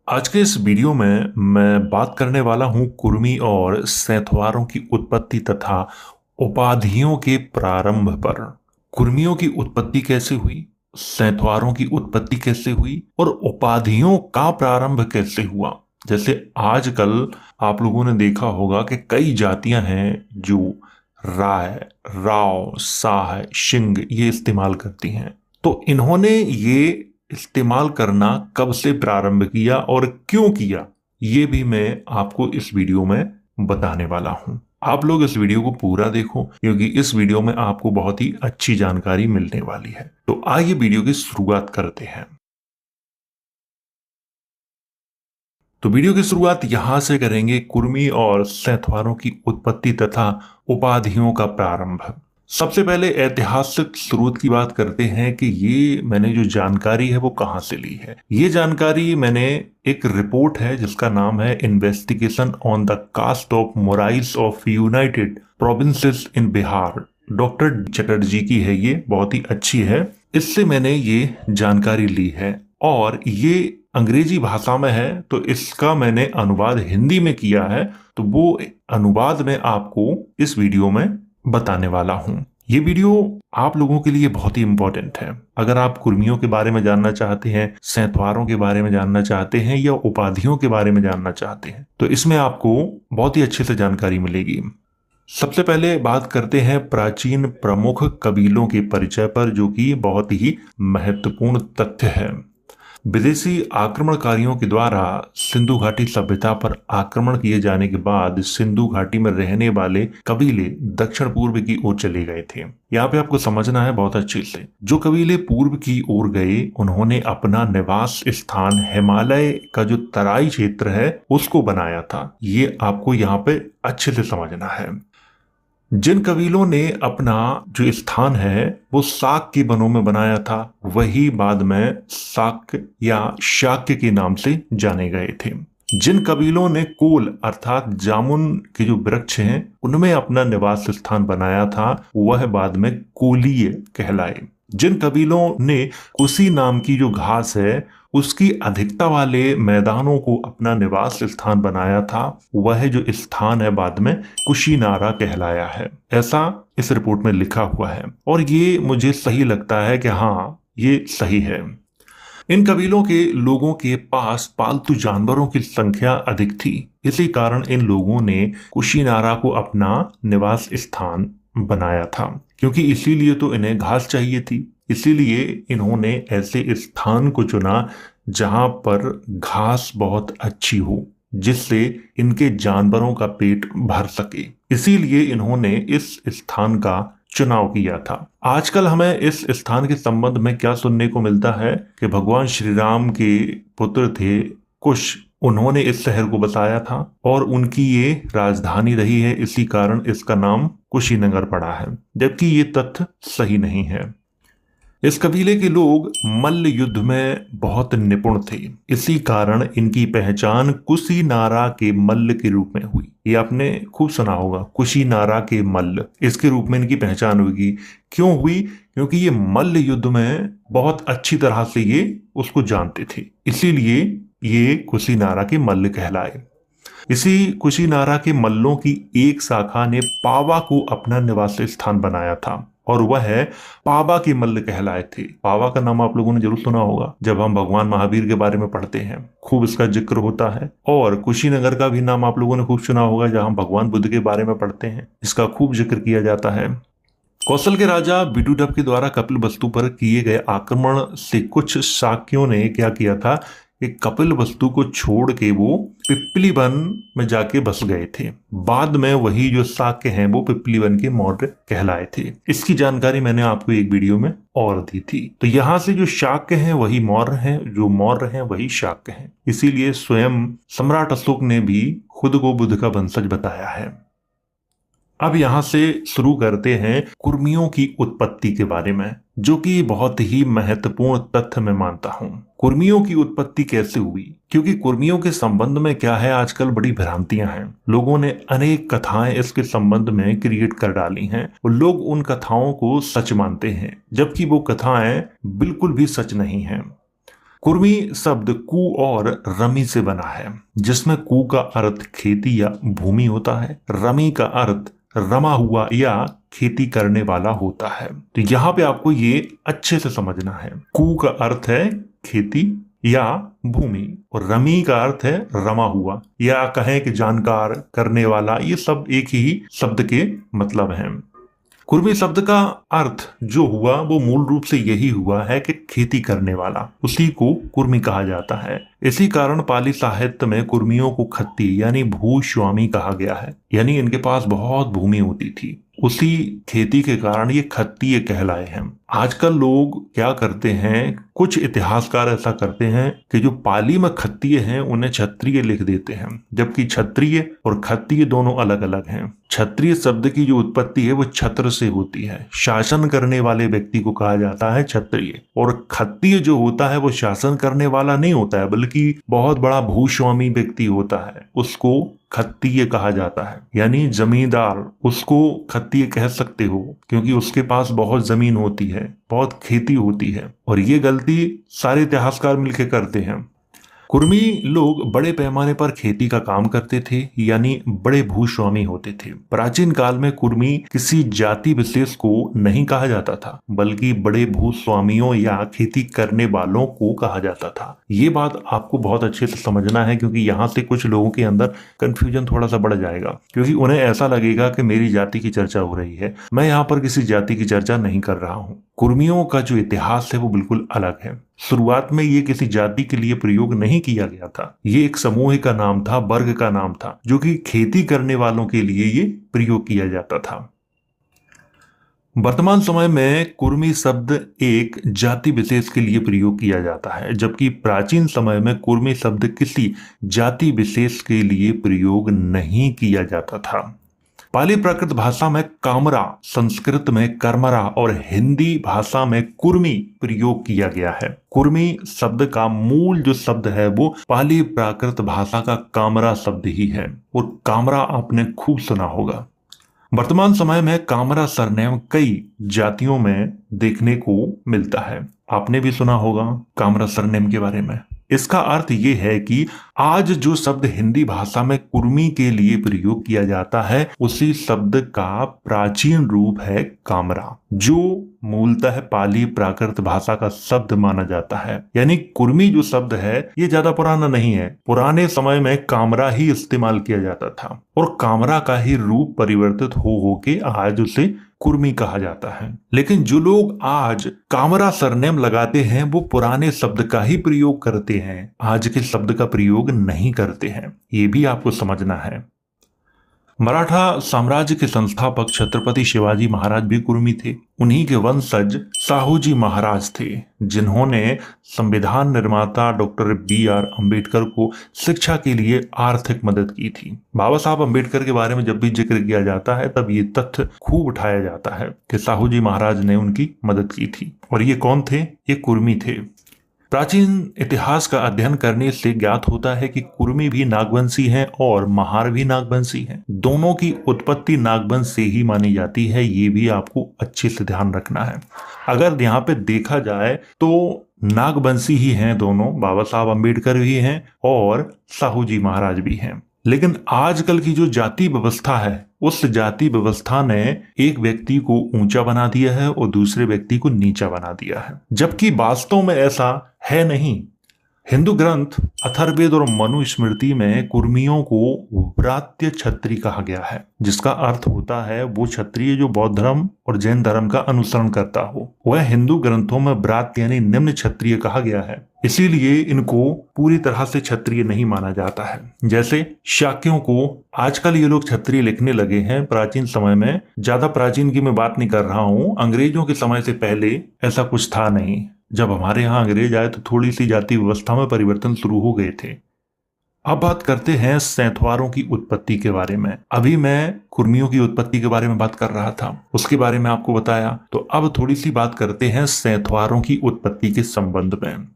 आज के इस वीडियो में मैं बात करने वाला हूं कुर्मी और सैंथवारों की उत्पत्ति तथा उपाधियों के प्रारंभ पर। कुर्मियों की उत्पत्ति कैसे हुई, सैंथवारों की उत्पत्ति कैसे हुई और उपाधियों का प्रारंभ कैसे हुआ। जैसे आजकल आप लोगों ने देखा होगा कि कई जातियां हैं जो राय, राव, साह, शिंग ये इस्तेमाल करती हैं। तो इन्होंने ये इस्तेमाल करना कब से प्रारंभ किया और क्यों किया, ये भी मैं आपको इस वीडियो में बताने वाला हूं। आप लोग इस वीडियो को पूरा देखो क्योंकि इस वीडियो में आपको बहुत ही अच्छी जानकारी मिलने वाली है। तो आइए वीडियो की शुरुआत करते हैं। तो वीडियो की शुरुआत यहां से करेंगे, कुर्मी और सैंथवारों की उत्पत्ति तथा उपाधियों का प्रारंभ। सबसे पहले ऐतिहासिक स्रोत की बात करते हैं कि ये मैंने जो जानकारी है वो कहाँ से ली है। ये जानकारी मैंने एक रिपोर्ट है जिसका नाम है investigation on the caste of morals of united provinces in Bihar, doctor Chatterjee की है। ये बहुत ही अच्छी है, इससे मैंने ये जानकारी ली है और ये अंग्रेजी भाषा में है, तो इसका मैंने अनुवाद हिंदी में किया है। तो वो अनुवाद मैं आपको इस वीडियो में बताने वाला हूं। ये वीडियो आप लोगों के लिए बहुत ही इंपॉर्टेंट है। अगर आप कुर्मियों के बारे में जानना चाहते हैं, सैंथवारों के बारे में जानना चाहते हैं या उपाधियों के बारे में जानना चाहते हैं, तो इसमें आपको बहुत ही अच्छे से जानकारी मिलेगी। सबसे पहले बात करते हैं प्राचीन प्रमुख कबीलों के परिचय पर, जो कि बहुत ही महत्वपूर्ण तथ्य है। विदेशी आक्रमणकारियों के द्वारा सिंधु घाटी सभ्यता पर आक्रमण किए जाने के बाद सिंधु घाटी में रहने वाले कबीले दक्षिण पूर्व की ओर चले गए थे। यहाँ पे आपको समझना है बहुत अच्छे से। जो कबीले पूर्व की ओर गए उन्होंने अपना निवास स्थान हिमालय का जो तराई क्षेत्र है उसको बनाया था। ये आपको यहाँ पे अच्छे से समझना है। जिन कबीलों ने अपना जो स्थान है वो साक के वनों में बनाया था, वही बाद में साक या शाक्य के नाम से जाने गए थे। जिन कबीलों ने कोल अर्थात जामुन के जो वृक्ष हैं उनमें अपना निवास स्थान बनाया था, वह बाद में कोलीय कहलाए। जिन कबीलों ने कुशी नाम की जो घास है उसकी अधिकता वाले मैदानों को अपना निवास स्थान बनाया था, वह जो स्थान है बाद में कुशीनारा कहलाया है। ऐसा इस रिपोर्ट में लिखा हुआ है और ये मुझे सही लगता है कि हाँ, ये सही है। इन कबीलों के लोगों के पास पालतू जानवरों की संख्या अधिक थी, इसी कारण इन लोगों ने कुशीनारा को अपना निवास स्थान बनाया था, क्योंकि इसीलिए तो इन्हें घास चाहिए थी। इसीलिए इन्होंने ऐसे स्थान को चुना जहां पर घास बहुत अच्छी हो, जिससे इनके जानवरों का पेट भर सके। इसीलिए इन्होंने इस स्थान का चुनाव किया था। आजकल हमें इस स्थान के संबंध में क्या सुनने को मिलता है कि भगवान श्री राम के पुत्र थे कुश, उन्होंने इस शहर को बसाया था और उनकी ये राजधानी रही है, इसी कारण इसका नाम कुशीनगर पड़ा है, जबकि ये तथ्य सही नहीं है। इस कबीले के लोग मल्ल युद्ध में बहुत निपुण थे, इसी कारण इनकी पहचान कुशीनारा के मल्ल के रूप में हुई। ये आपने खूब सुना होगा, कुशीनारा के मल्ल, इसके रूप में इनकी पहचान हुई। क्यों हुई? क्योंकि ये मल्ल युद्ध में बहुत अच्छी तरह से ये उसको जानते थे, इसीलिए ये कुशीनारा के मल्ल कहलाए। इसी कुशीनारा के मल्लों की एक शाखा ने पावा को अपना निवास स्थान बनाया था और वह पावा के मल्ल कहलाए थे। पावा का नाम आप लोगों ने जरूर सुना होगा, जब हम भगवान महावीर के बारे में पढ़ते हैं खूब इसका जिक्र होता है। और कुशीनगर का भी नाम आप लोगों ने खूब सुना होगा, जहां हम भगवान बुद्ध के बारे में पढ़ते हैं, इसका खूब जिक्र किया जाता है। कौशल के राजा विदुडभ के द्वारा कपिलवस्तु पर किए गए आक्रमण से कुछ शाक्यों ने क्या किया था कि कपिलवस्तु को छोड़ के वो पिपली वन में जाके बस गए थे। बाद में वही जो शाक्य हैं वो पिपली वन के मौर्य कहलाए थे। इसकी जानकारी मैंने आपको एक वीडियो में और दी थी। तो यहाँ से जो शाक्य हैं वही मौर्य हैं, जो मौर्य हैं वही शाक्य हैं। इसीलिए स्वयं सम्राट अशोक ने भी खुद को बुद्ध का वंशज बताया है। अब यहां से शुरू करते हैं कुर्मियों की उत्पत्ति के बारे में, जो कि बहुत ही महत्वपूर्ण तथ्य मैं मानता हूं। कुर्मियों की उत्पत्ति कैसे हुई? क्योंकि कुर्मियों के संबंध में क्या है, आजकल बड़ी भ्रांतियां हैं। लोगों ने अनेक कथाएं इसके संबंध में क्रिएट कर डाली हैं और लोग उन कथाओं को सच मानते हैं, जबकि वो कथाएं बिल्कुल भी सच नहीं हैं। कुर्मी शब्द कु और रमी से बना है, जिसमें कु का अर्थ खेती या भूमि होता है, रमी का अर्थ रमा हुआ या खेती करने वाला होता है। तो यहाँ पे आपको ये अच्छे से समझना है। कु का अर्थ है खेती या भूमि और रमी का अर्थ है रमा हुआ या कहें कि जानकार, करने वाला, ये सब एक ही शब्द के मतलब हैं। कुर्मी शब्द का अर्थ जो हुआ वो मूल रूप से यही हुआ है कि खेती करने वाला, उसी को कुर्मी कहा जाता है। इसी कारण पाली साहित्य में कुर्मियों को खत्ती यानी भूस्वामी कहा गया है, यानी इनके पास बहुत भूमि होती थी, उसी खेती के कारण ये खत्तीय कहलाए हैं। आजकल लोग क्या करते हैं, कुछ इतिहासकार ऐसा करते हैं कि जो पाली में खत्तीय हैं उन्हें क्षत्रिय लिख देते हैं, जबकि क्षत्रिय और खत्तीय दोनों अलग अलग हैं। क्षत्रिय शब्द की जो उत्पत्ति है वो छत्र से होती है, शासन करने वाले व्यक्ति को कहा जाता है क्षत्रिय, और खत्तीय जो होता है वो शासन करने वाला नहीं होता है बल्कि बहुत बड़ा भूस्वामी व्यक्ति होता है, उसको खत्तीय कहा जाता है, यानी जमींदार, उसको खत्तीय कह सकते हो क्योंकि उसके पास बहुत जमीन होती है, बहुत खेती होती है। और ये गलती सारे इतिहासकार मिलकर करते हैं। कुर्मी लोग बड़े पैमाने पर खेती का काम करते थे, यानी बड़े भूस्वामी होते थे। प्राचीन काल में कुर्मी किसी जाति विशेष को नहीं कहा जाता था, बल्कि बड़े भूस्वामियों या खेती करने वालों को कहा जाता था। ये बात आपको बहुत अच्छे से समझना है, क्योंकि यहाँ से कुछ लोगों के अंदर कंफ्यूजन थोड़ा सा बढ़ जाएगा, क्योंकि उन्हें ऐसा लगेगा कि मेरी जाति की चर्चा हो रही है। मैं यहाँ पर किसी जाति की चर्चा नहीं कर रहा हूँ। कुर्मियों का जो इतिहास है वो बिल्कुल अलग है। शुरुआत में ये किसी जाति के लिए प्रयोग नहीं किया गया था, ये एक समूह का नाम था, वर्ग का नाम था, जो कि खेती करने वालों के लिए ये प्रयोग किया जाता था। वर्तमान समय में कुर्मी शब्द एक जाति विशेष के लिए प्रयोग किया जाता है, जबकि प्राचीन समय में कुर्मी शब्द किसी जाति विशेष के लिए प्रयोग नहीं किया जाता था। पाली प्राकृत भाषा में कामरा, संस्कृत में कर्मरा और हिंदी भाषा में कुर्मी प्रयोग किया गया है। कुर्मी शब्द का मूल जो शब्द है वो पाली प्राकृत भाषा का कामरा शब्द ही है, और कामरा आपने खूब सुना होगा। वर्तमान समय में कामरा सरनेम कई जातियों में देखने को मिलता है। आपने भी सुना होगा कामरा सरनेम के बारे में। इसका अर्थ ये है कि आज जो शब्द हिंदी भाषा में कुर्मी के लिए प्रयोग किया जाता है, उसी शब्द का प्राचीन रूप है कामरा, जो मूलतः पाली प्राकृत भाषा का शब्द माना जाता है। यानी कुर्मी जो शब्द है ये ज्यादा पुराना नहीं है। पुराने समय में कामरा ही इस्तेमाल किया जाता था, और कामरा का ही रूप परिवर्तित हो के आज उसे कुर्मी कहा जाता है। लेकिन जो लोग आज कामरा सरनेम लगाते हैं वो पुराने शब्द का ही प्रयोग करते हैं, आज के शब्द का प्रयोग नहीं करते हैं, ये भी आपको समझना है। मराठा साम्राज्य के संस्थापक छत्रपति शिवाजी महाराज भी कुर्मी थे। उन्हीं के वंशज साहूजी महाराज थे, जिन्होंने संविधान निर्माता डॉक्टर B.R. अम्बेडकर को शिक्षा के लिए आर्थिक मदद की थी। बाबा साहब अम्बेडकर के बारे में जब भी जिक्र किया जाता है तब ये तथ्य खूब उठाया जाता है कि साहूजी महाराज ने उनकी मदद की थी। और ये कौन थे? ये कुर्मी थे। प्राचीन इतिहास का अध्ययन करने से ज्ञात होता है कि कुर्मी भी नागवंशी हैं और महार भी नागवंशी हैं। दोनों की उत्पत्ति नागवंश से ही मानी जाती है, ये भी आपको अच्छे से ध्यान रखना है। अगर यहाँ पे देखा जाए तो नागवंशी ही हैं दोनों, बाबा साहब अम्बेडकर भी हैं और साहूजी महाराज भी हैं। लेकिन आजकल की जो जाति व्यवस्था है, उस जाति व्यवस्था ने एक व्यक्ति को ऊंचा बना दिया है और दूसरे व्यक्ति को नीचा बना दिया है, जबकि वास्तव में ऐसा है नहीं। हिंदू ग्रंथ अथर्ववेद और मनुस्मृति में कुर्मियों को व्रात्य क्षत्रिय कहा गया है, जिसका अर्थ होता है वो क्षत्रिय जो बौद्ध धर्म और जैन धर्म का अनुसरण करता हो। वह हिंदू ग्रंथों में व्रात्य यानी निम्न क्षत्रिय कहा गया है, इसीलिए इनको पूरी तरह से क्षत्रिय नहीं माना जाता है। जैसे शाक्यों को आजकल ये लोग क्षत्रिय लिखने लगे हैं, प्राचीन समय में, ज्यादा प्राचीन की मैं बात नहीं कर रहा हूँ, अंग्रेजों के समय से पहले ऐसा कुछ था नहीं। जब हमारे यहाँ अंग्रेज आए तो थोड़ी सी जाति व्यवस्था में परिवर्तन शुरू हो गए थे। अब बात करते हैं सैंथवारों की उत्पत्ति के बारे में। अभी मैं कुर्मियों की उत्पत्ति के बारे में बात कर रहा था, उसके बारे में आपको बताया, तो अब थोड़ी सी बात करते हैं सैंथवारों की उत्पत्ति के संबंध में।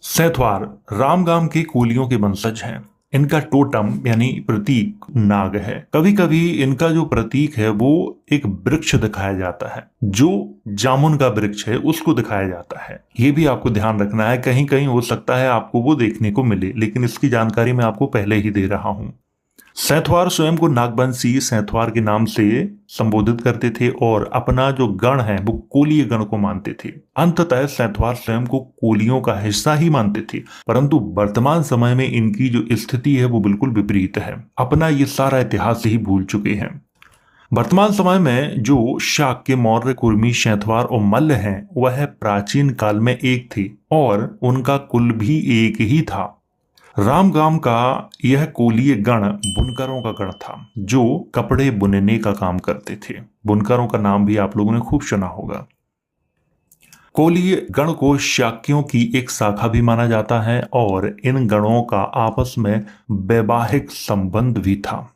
सैंथवार रामगाम के कोलियों के वंशज हैं। इनका टोटम यानी प्रतीक नाग है। कभी कभी इनका जो प्रतीक है वो एक वृक्ष दिखाया जाता है, जो जामुन का वृक्ष है उसको दिखाया जाता है। ये भी आपको ध्यान रखना है, कहीं कहीं हो सकता है आपको वो देखने को मिले, लेकिन इसकी जानकारी मैं आपको पहले ही दे रहा हूं। सैंथवार स्वयं को नागवंशी सैंथवार के नाम से संबोधित करते थे और अपना जो गण है वो कोलीय गण को मानते थे। अंततः सैंथवार स्वयं को कोलियों का हिस्सा ही मानते थे, परंतु वर्तमान समय में इनकी जो स्थिति है वो बिल्कुल विपरीत है। अपना ये सारा इतिहास ही भूल चुके हैं। वर्तमान समय में जो शाक्य, मौर्य, कुर्मी, शैंथवार और मल्ल हैं वह प्राचीन काल में एक थे और उनका कुल भी एक ही था। रामगाम का यह कोलीय गण बुनकरों का गण था, जो कपड़े बुनने का काम करते थे। बुनकरों का नाम भी आप लोगों ने खूब सुना होगा। कोलीय गण को शाक्यों की एक शाखा भी माना जाता है और इन गणों का आपस में वैवाहिक संबंध भी था।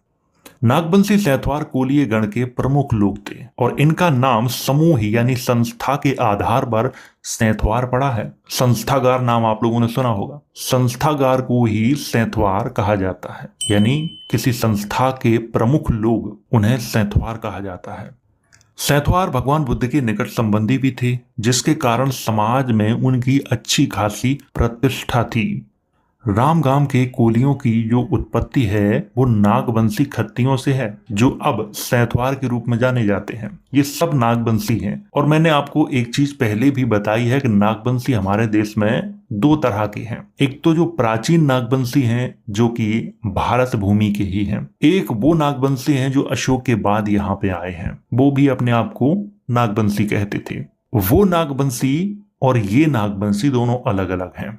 नागवंशी सैंथवार कोलीय गण के प्रमुख लोग थे और इनका नाम समूह यानी संस्था के आधार पर सैंथवार पड़ा है। संस्थागार नाम आप लोगों ने सुना होगा। संस्थागार को ही सैंथवार कहा जाता है, यानी किसी संस्था के प्रमुख लोग, उन्हें सैंथवार कहा जाता है। सैंथवार भगवान बुद्ध के निकट संबंधी भी थे, जिसके कारण समाज में उनकी अच्छी खासी प्रतिष्ठा थी। रामगाम के कोलियों की जो उत्पत्ति है वो नागवंशी खत्तियों से है, जो अब सैंथवार के रूप में जाने जाते हैं। ये सब नागवंशी हैं। और मैंने आपको एक चीज पहले भी बताई है कि नागवंशी हमारे देश में दो तरह के हैं। एक तो जो प्राचीन नागवंशी हैं जो कि भारत भूमि के ही हैं, एक वो नागवंशी हैं जो अशोक के बाद यहाँ पे आए हैं, वो भी अपने आप को नागवंशी कहते थे। वो नागवंशी और ये नागवंशी दोनों अलग अलग हैं।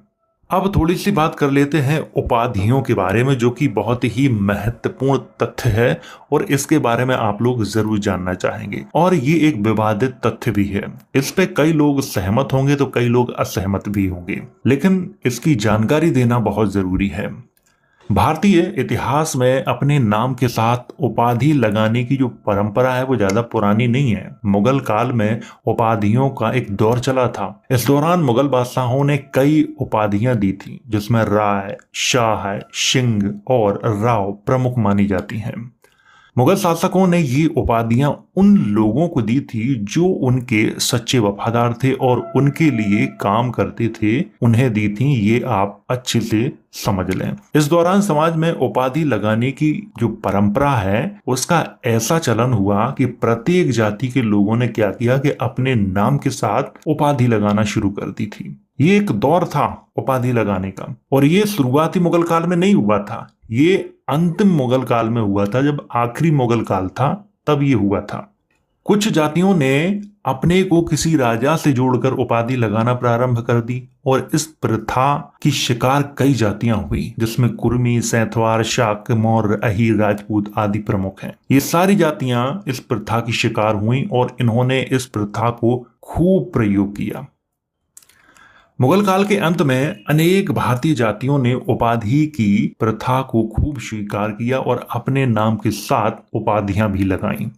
अब थोड़ी सी बात कर लेते हैं उपाधियों के बारे में, जो कि बहुत ही महत्वपूर्ण तथ्य है और इसके बारे में आप लोग जरूर जानना चाहेंगे। और ये एक विवादित तथ्य भी है, इस पे कई लोग सहमत होंगे तो कई लोग असहमत भी होंगे, लेकिन इसकी जानकारी देना बहुत जरूरी है। भारतीय इतिहास में अपने नाम के साथ उपाधि लगाने की जो परंपरा है वो ज्यादा पुरानी नहीं है। मुगल काल में उपाधियों का एक दौर चला था। इस दौरान मुगल बादशाहों ने कई उपाधियां दी थी, जिसमें राय, शाह, सिंह और राव प्रमुख मानी जाती हैं। मुगल शासकों ने ये उपाधियां उन लोगों को दी थी जो उनके सच्चे वफादार थे और उनके लिए काम करते थे, उन्हें दी थी। ये आप अच्छे से समझ लें। इस दौरान समाज में उपाधि लगाने की जो परंपरा है उसका ऐसा चलन हुआ कि प्रत्येक जाति के लोगों ने क्या किया कि अपने नाम के साथ उपाधि लगाना शुरू कर दी थी। ये एक दौर था उपाधि लगाने का, और ये शुरुआती मुगल काल में नहीं हुआ था, ये अंतिम मुगल काल में हुआ था। जब आखिरी मुगल काल था तब ये हुआ था। कुछ जातियों ने अपने को किसी राजा से जोड़कर उपाधि लगाना प्रारंभ कर दी और इस प्रथा की शिकार कई जातियां हुई, जिसमें कुर्मी, सैंथवार, शाक्य, मौर्य, अहीर, राजपूत आदि प्रमुख हैं। ये सारी जातियां इस प्रथा की शिकार हुई और इन्होंने इस प्रथा को खूब प्रयोग किया। मुगल काल के अंत में अनेक भारतीय जातियों ने उपाधि की प्रथा को खूब स्वीकार किया और अपने नाम के साथ उपाधियां भी लगाईं।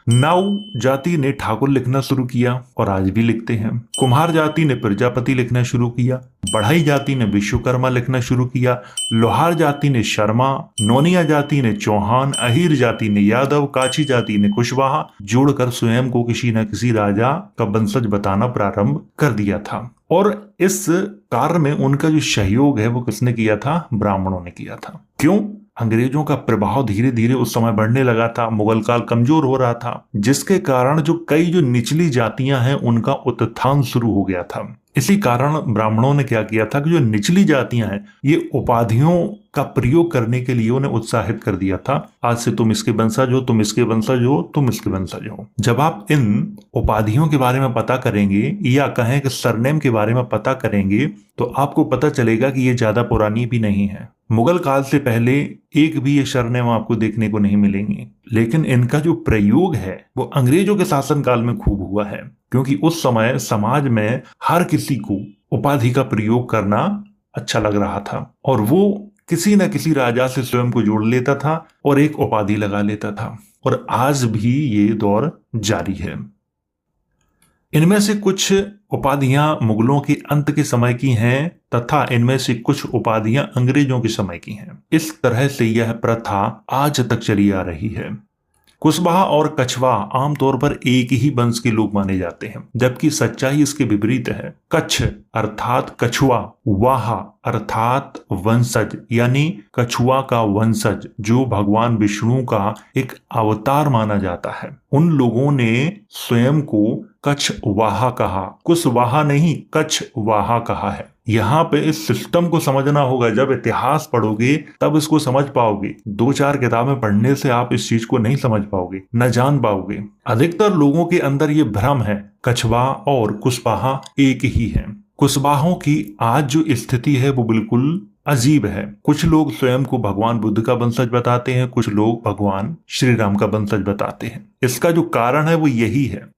नाउ जाति ने ठाकुर लिखना शुरू किया और आज भी लिखते हैं। कुम्हार जाति ने प्रजापति लिखना शुरू किया। बढ़ई जाति ने विश्वकर्मा लिखना शुरू किया। लोहार जाति ने शर्मा, नोनिया जाति ने चौहान, अहीर जाति ने यादव, काची जाति ने कुशवाहा जोड़कर स्वयं को किसी न किसी राजा का वंशज बताना प्रारंभ कर दिया था। और इस कार्य में उनका जो सहयोग है वो किसने किया था? ब्राह्मणों ने किया था। क्यों? अंग्रेजों का प्रभाव धीरे धीरे उस समय बढ़ने लगा था, मुगल काल कमजोर हो रहा था, जिसके कारण जो कई जो निचली जातियां हैं उनका उत्थान शुरू हो गया था। इसी कारण ब्राह्मणों ने क्या किया था कि जो निचली जातियां हैं ये उपाधियों का प्रयोग करने के लिए उन्हें उत्साहित कर दिया था। आज से तुम इसके वंशज हो, तुम इसके वंशज हो, तुम इसके वंशज हो। जब आप इन उपाधियों के बारे में पता करेंगे या कहें कि सरनेम के बारे में पता करेंगे तो आपको पता चलेगा कि ये ज्यादा पुरानी भी नहीं है। मुगल काल से पहले एक भी ये सरनेम आपको देखने को नहीं मिलेंगे, लेकिन इनका जो प्रयोग है वो अंग्रेजों के शासनकाल में खूब हुआ है, क्योंकि उस समय समाज में हर किसी को उपाधि का प्रयोग करना अच्छा लग रहा था और वो किसी न किसी राजा से स्वयं को जोड़ लेता था और एक उपाधि लगा लेता था। और आज भी ये दौर जारी है। इनमें से कुछ उपाधियां मुगलों के अंत के समय की हैं तथा इनमें से कुछ उपाधियां अंग्रेजों के समय की हैं। इस तरह से यह प्रथा आज तक चली आ रही है। कुशवाहा और कछवा आमतौर पर एक ही वंश के लोग माने जाते हैं, जबकि सच्चाई इसके विपरीत है। कच्छ अर्थात कछुआ, वाहा अर्थात वंशज यानी कछुआ का वंशज, जो भगवान विष्णु का एक अवतार माना जाता है, उन लोगों ने स्वयं को कछवाहा कहा, कुशवाहा नहीं कछवाहा कहा है। यहाँ पे इस सिस्टम को समझना होगा। जब इतिहास पढ़ोगे तब इसको समझ पाओगे। 2-4 किताबें पढ़ने से आप इस चीज को नहीं समझ पाओगे, न जान पाओगे। अधिकतर लोगों के अंदर ये भ्रम है, कछवा और कुशवाहा एक ही है। कुशवाहों की आज जो स्थिति है वो बिल्कुल अजीब है। कुछ लोग स्वयं को भगवान बुद्ध का वंशज बताते हैं, कुछ लोग भगवान श्री राम का वंशज बताते हैं। इसका जो कारण है वो यही है।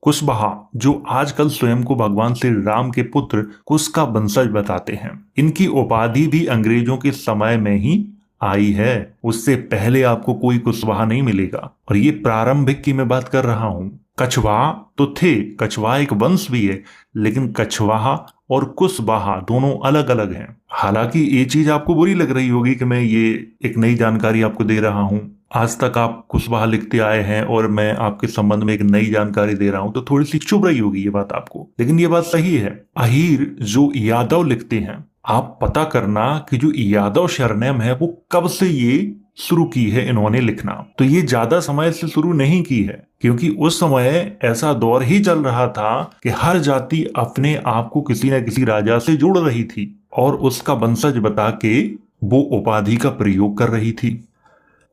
कुशवाहा जो आजकल स्वयं को भगवान श्री राम के पुत्र कुश का वंशज बताते हैं, इनकी उपाधि भी अंग्रेजों के समय में ही आई है। उससे पहले आपको कोई कुशवाहा नहीं मिलेगा। और ये प्रारंभिक की मैं बात कर रहा हूं। कछवा तो थे, कछवा एक वंश भी है, लेकिन कछवाहा और कुशवाहा दोनों अलग अलग हैं। हालांकि ये चीज आपको बुरी लग रही होगी कि मैं ये एक नई जानकारी आपको दे रहा हूं। आज तक आप कुशवाहा लिखते आए हैं और मैं आपके संबंध में एक नई जानकारी दे रहा हूं, तो थोड़ी सी चुभ रही होगी ये बात आपको, लेकिन ये बात सही है। अहीर जो यादव लिखते हैं, आप पता करना कि जो यादव सरनेम है वो कब से ये शुरू की है इन्होंने लिखना। तो ये ज्यादा समय से शुरू नहीं की है, क्योंकि उस समय ऐसा दौर ही चल रहा था कि हर जाति अपने आप को किसी न किसी राजा से जोड़ रही थी और उसका वंशज बता के वो उपाधि का प्रयोग कर रही थी।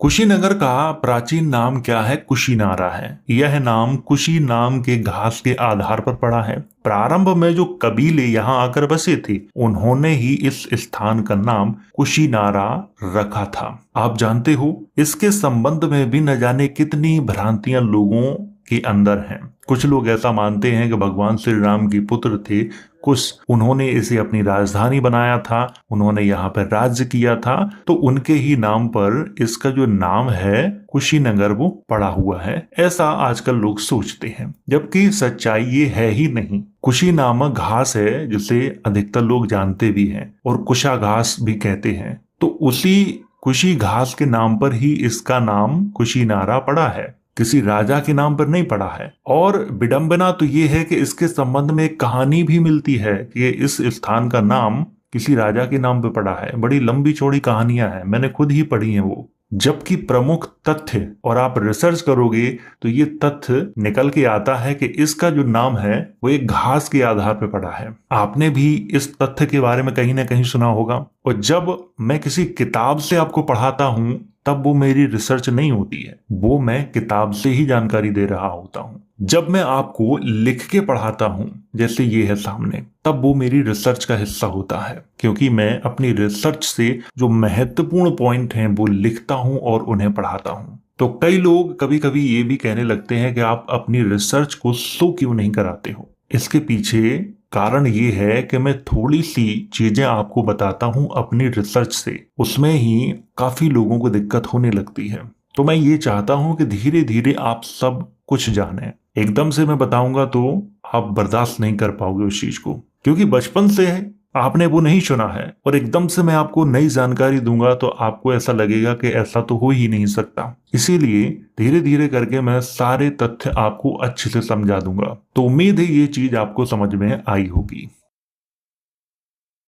कुशीनगर का प्राचीन नाम क्या है? कुशीनारा है। यह नाम कुशी नाम के घास के आधार पर पड़ा है। प्रारंभ में जो कबीले यहाँ आकर बसे थे, उन्होंने ही इस स्थान का नाम कुशीनारा रखा था। आप जानते हो, इसके संबंध में भी न जाने कितनी भ्रांतियां लोगों के अंदर हैं। कुछ लोग ऐसा मानते हैं कि भगवान श्री राम के पुत्र थे कुश, उन्होंने इसे अपनी राजधानी बनाया था, उन्होंने यहाँ पर राज्य किया था, तो उनके ही नाम पर इसका जो नाम है कुशीनगर वो पड़ा हुआ है, ऐसा आजकल लोग सोचते हैं। जबकि सच्चाई ये है ही नहीं। कुशी नामक घास है जिसे अधिकतर लोग जानते भी हैं और कुशा घास भी कहते हैं, तो उसी कुशी घास के नाम पर ही इसका नाम कुशीनारा पड़ा है, किसी राजा के नाम पर नहीं पड़ा है। और विडंबना तो ये है कि इसके संबंध में एक कहानी भी मिलती है कि इस स्थान का नाम किसी राजा के नाम पे पड़ा है। बड़ी लंबी चौड़ी कहानियां हैं, मैंने खुद ही पढ़ी हैं वो। जबकि प्रमुख तथ्य, और आप रिसर्च करोगे तो ये तथ्य निकल के आता है कि इसका जो नाम है वो एक घास के आधार पर पड़ा है। आपने भी इस तथ्य के बारे में कहीं ना कहीं सुना होगा। और जब मैं किसी किताब से आपको पढ़ाता हूं तब वो मेरी रिसर्च नहीं होती है, वो मैं किताब से ही जानकारी दे रहा होता हूँ। जब मैं आपको लिख के पढ़ाता हूँ, जैसे ये है सामने, तब वो मेरी रिसर्च का हिस्सा होता है, क्योंकि मैं अपनी रिसर्च से जो महत्वपूर्ण पॉइंट हैं वो लिखता हूँ और उन्हें पढ़ाता हूँ। तो कई लोग कभी कभी ये भी कहने लगते हैं कि आप अपनी रिसर्च को शो क्यों नहीं कराते हो। इसके पीछे कारण ये है कि मैं थोड़ी सी चीजें आपको बताता हूं अपनी रिसर्च से, उसमें ही काफी लोगों को दिक्कत होने लगती है। तो मैं ये चाहता हूं कि धीरे धीरे आप सब कुछ जानें। एकदम से मैं बताऊंगा तो आप बर्दाश्त नहीं कर पाओगे उस चीज को, क्योंकि बचपन से आपने वो नहीं सुना है। और एकदम से मैं आपको नई जानकारी दूंगा तो आपको ऐसा लगेगा कि ऐसा तो हो ही नहीं सकता। इसीलिए धीरे धीरे करके मैं सारे तथ्य आपको अच्छे से समझा दूंगा। तो उम्मीद है ये चीज आपको समझ में आई होगी।